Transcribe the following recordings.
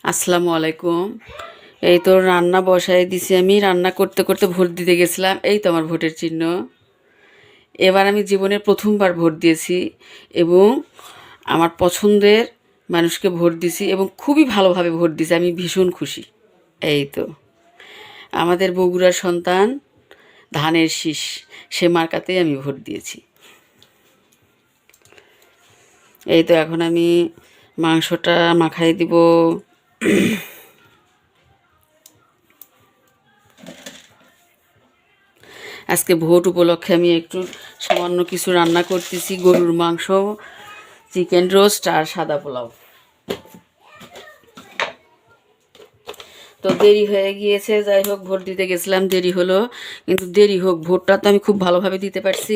আসসালামু আলাইকুম। এই তো রান্না বসায় দিছি, আমি রান্না করতে করতে ভোট দিতে গেছিলাম। এই তো আমার ভোটের চিহ্ন। এবার আমি জীবনের প্রথমবার ভোট দিয়েছি এবং আমার পছন্দের মানুষকে ভোট দিছি এবং খুবই ভালোভাবে ভোট দিছি। আমি ভীষণ খুশি। এই তো আমাদের বগুড়ার সন্তান ধানের শীষ, সে মার্কাতেই আমি ভোট দিয়েছি। এই তো এখন আমি মাংসটা মাখাই দিব। আজকে ভোট উপলক্ষে আমি একটু সামান্য কিছু রান্না করতেছি, গরুর মাংস, চিকেন রোস্ট আর সাদা পোলাও। তো দেরি হয়ে গিয়েছে, যাই হোক ভোট দিতে গেছিলাম, দেরি হলো, কিন্তু দেরি হোক ভোটটা তো আমি খুব ভালোভাবে দিতে পারছি,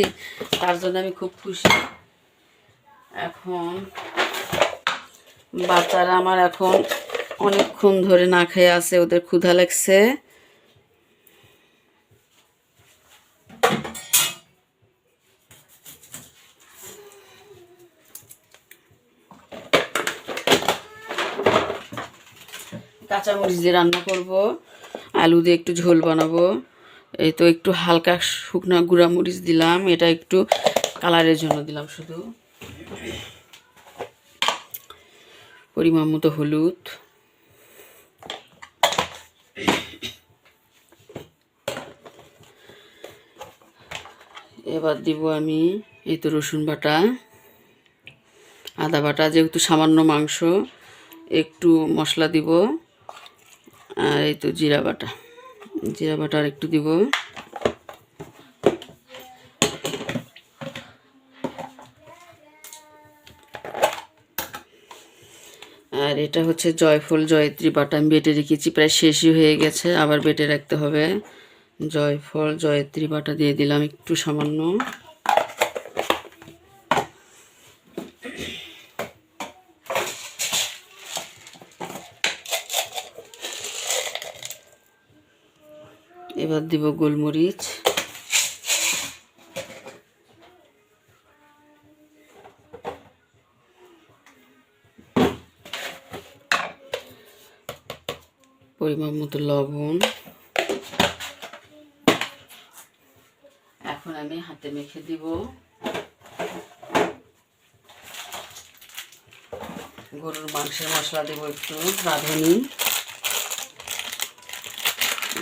তার জন্য আমি খুব খুশি। এখন বাচ্চারা আমার এখন অনেকক্ষণ ধরে না খেয়ে আছে, ওদের ক্ষুধা লাগছে। কাঁচামরিচ দিয়ে রান্না করব, আলু দিয়ে একটু ঝোল বানাবো। এই তো একটু হালকা শুকনো গুঁড়া মরিচ দিলাম, এটা একটু কালারের জন্য দিলাম শুধু। পরিমাণ মতো হলুদ, এবার দিব আমি এই তো রসুন বাটা, আদা বাটা, যেহেতু সামান্য মাংস একটু মশলা দিব, আর এই তো জিরা বাটা, জিরা বাটা আর একটু দিব। আর এটা হচ্ছে জয়ফল জয়ত্রী বাটা, আমি বেটে রেখেছি, প্রায় শেষই হয়ে গেছে, আবার বেটে রাখতে হবে। জয়ফল জয়ত্রী বাটা দিয়ে দিলাম একটু সামান্য। এবার দিব গোলমরিচ, পরিমাণ মতো লবণ। এখন আমি হাতে মেখে দিব। গরুর মাংসের মশলা দেব একটু,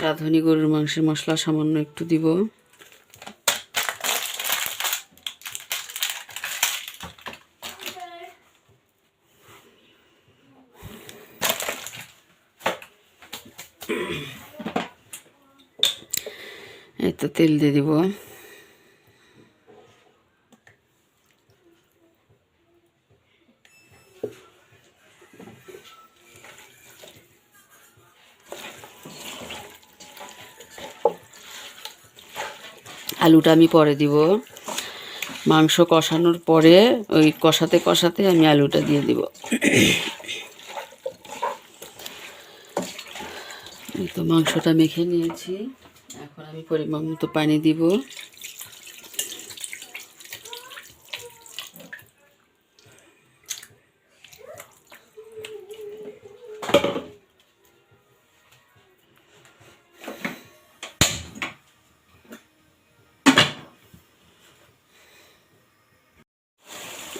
রাঁধুনি গরুর মাংসের মশলা সামান্য একটু দিব। এই তো তেল দিয়ে দিব। আলুটা আমি পরে দিব, মাংস কষানোর পরে ওই কষাতে কষাতে আমি আলুটা দিয়ে দিব। এই তো মাংসটা মেখে নিয়েছি, এখন আমি পরিমাণ মতো পানি দিব।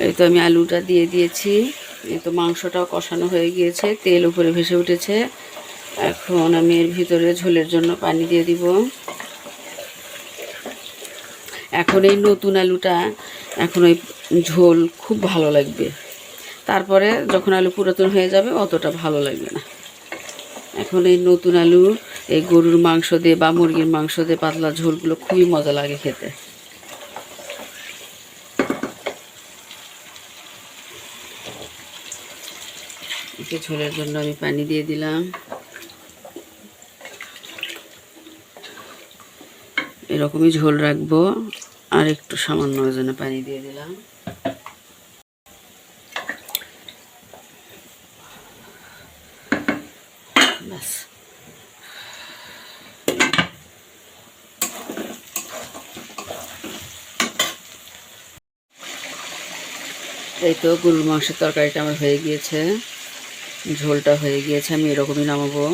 এই তো আমি আলুটা দিয়ে দিয়েছি, এই তো মাংসটাও কষানো হয়ে গিয়েছে, তেল উপরে ভেসে উঠেছে। এখন আমি এর ভিতরে ঝোলের জন্য পানি দিয়ে দিব। এখন এই নতুন আলুটা, এখন ওই ঝোল খুব ভালো লাগবে, তারপরে যখন আলু পুরাতন হয়ে যাবে অতটা ভালো লাগবে না। এখন এই নতুন আলু এই গরুর মাংস দিয়ে বা মুরগির মাংস দিয়ে পাতলা ঝোলগুলো খুবই মজা লাগে খেতে। ঝোলের জন্য আমি পানি দিয়ে দিলাম, এরকমই ঝোল রাখবো, আর একটু সামান্য ওজনে পানি দিয়ে দিলাম। ব্যাস, এই তো গরুর মাংসের তরকারিটা আমার হয়ে গিয়েছে। ঝোলটা হয়ে গিয়েছে, আমি এরকমই নামাবো।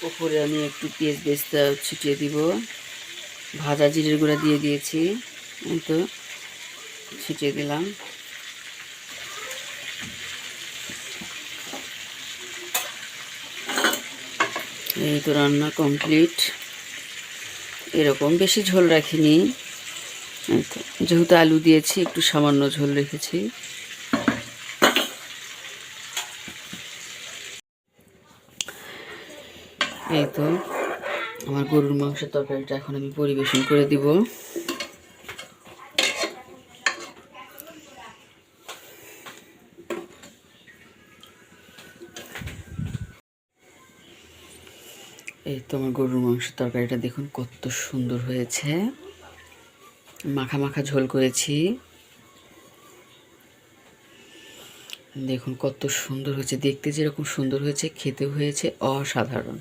উপরে আমি একটু পেঁয়াজ বেরেস্তা ছিটিয়ে দিব, ভাজা জিরের গুঁড়া দিয়ে দিয়েছি, এই তো ছিটিয়ে দিলাম। এই তো রান্না কমপ্লিট। এরকম বেশি ঝোল রাখিনি, এই তো যেহেতু আলু দিয়েছি একটু সামান্য ঝোল রেখেছি। এই তো আমার গরুর মাংসের তরকারিটা এখন আমি পরিবেশন করে দিব। এই তো আমার গরুর মাংসের তরকারিটা দেখুন কত সুন্দর হয়েছে, মাখা মাখা ঝোল করেছি। দেখুন কত সুন্দর হয়েছে, দেখতে যেরকম সুন্দর হয়েছে খেতেও হয়েছে অসাধারণ।